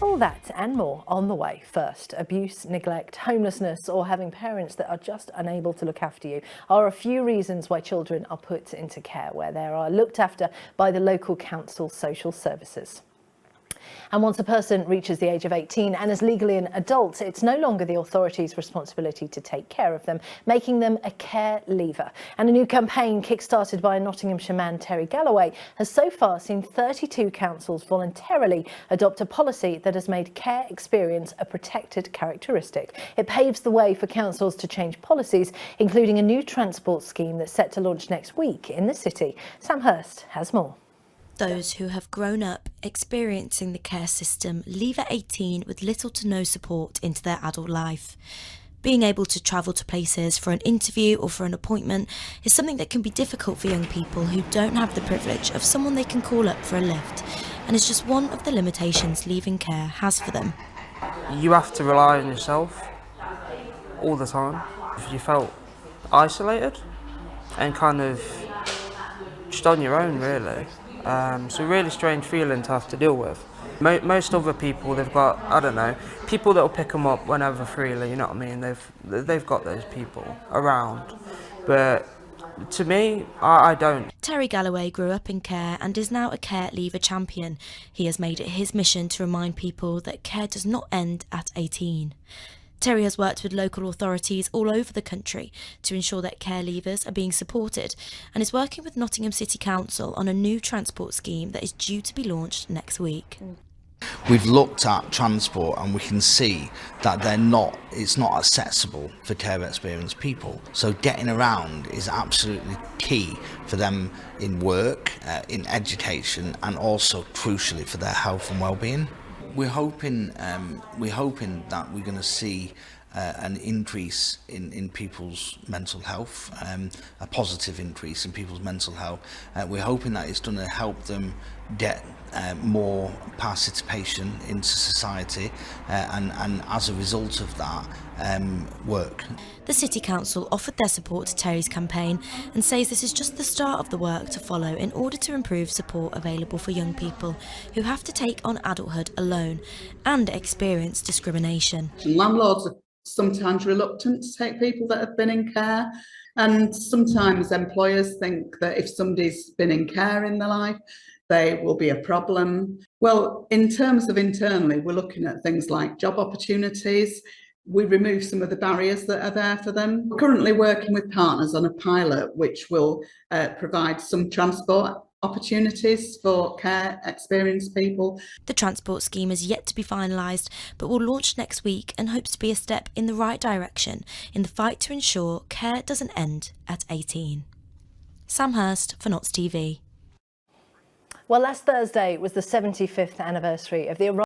All that and more on the way. First, abuse, neglect, homelessness, or having parents that are just unable to look after you are a few reasons why children are put into care, where they are looked after by the local council social services. And once a person reaches the age of 18 and is legally an adult, it's no longer the authorities' responsibility to take care of them, making them a care leaver. And a new campaign kick-started by Nottinghamshire man Terry Galloway has so far seen 32 councils voluntarily adopt a policy that has made care experience a protected characteristic. It paves the way for councils to change policies, including a new transport scheme that's set to launch next week in the city. Sam Hurst has more. Those who have grown up experiencing the care system leave at 18 with little to no support into their adult life. Being able to travel to places for an interview or for an appointment is something that can be difficult for young people who don't have the privilege of someone they can call up for a lift, and is just one of the limitations leaving care has for them. You have to rely on yourself all the time. If you felt isolated and kind of just on your own, really. It's a really strange feeling to have to deal with. Most other people, they've got, I don't know, people that will pick them up whenever freely, you know what I mean? They've got those people around. But to me, I don't. Terry Galloway grew up in care and is now a care leaver champion. He has made it his mission to remind people that care does not end at 18. Terry has worked with local authorities all over the country to ensure that care leavers are being supported, and is working with Nottingham City Council on a new transport scheme that is due to be launched next week. We've looked at transport and we can see that it's not accessible for care experienced people. So getting around is absolutely key for them in work, in education, and also crucially for their health and well-being. We're hoping that we're going to see an increase in people's mental health, a positive increase in people's mental health. We're hoping that it's going to help them get more participation into society, and as a result of that, work. The City Council offered their support to Terry's campaign and says this is just the start of the work to follow in order to improve support available for young people who have to take on adulthood alone and experience discrimination. Landlords are sometimes reluctant to take people that have been in care, and sometimes employers think that if somebody's been in care in their life, they will be a problem. Well, in terms of internally, we're looking at things like job opportunities. We remove some of the barriers that are there for them. We're currently working with partners on a pilot which will provide some transport opportunities for care experienced people. The transport scheme is yet to be finalised, but will launch next week and hopes to be a step in the right direction in the fight to ensure care doesn't end at 18. Sam Hurst for Notts TV. Well, last Thursday was the 75th anniversary of the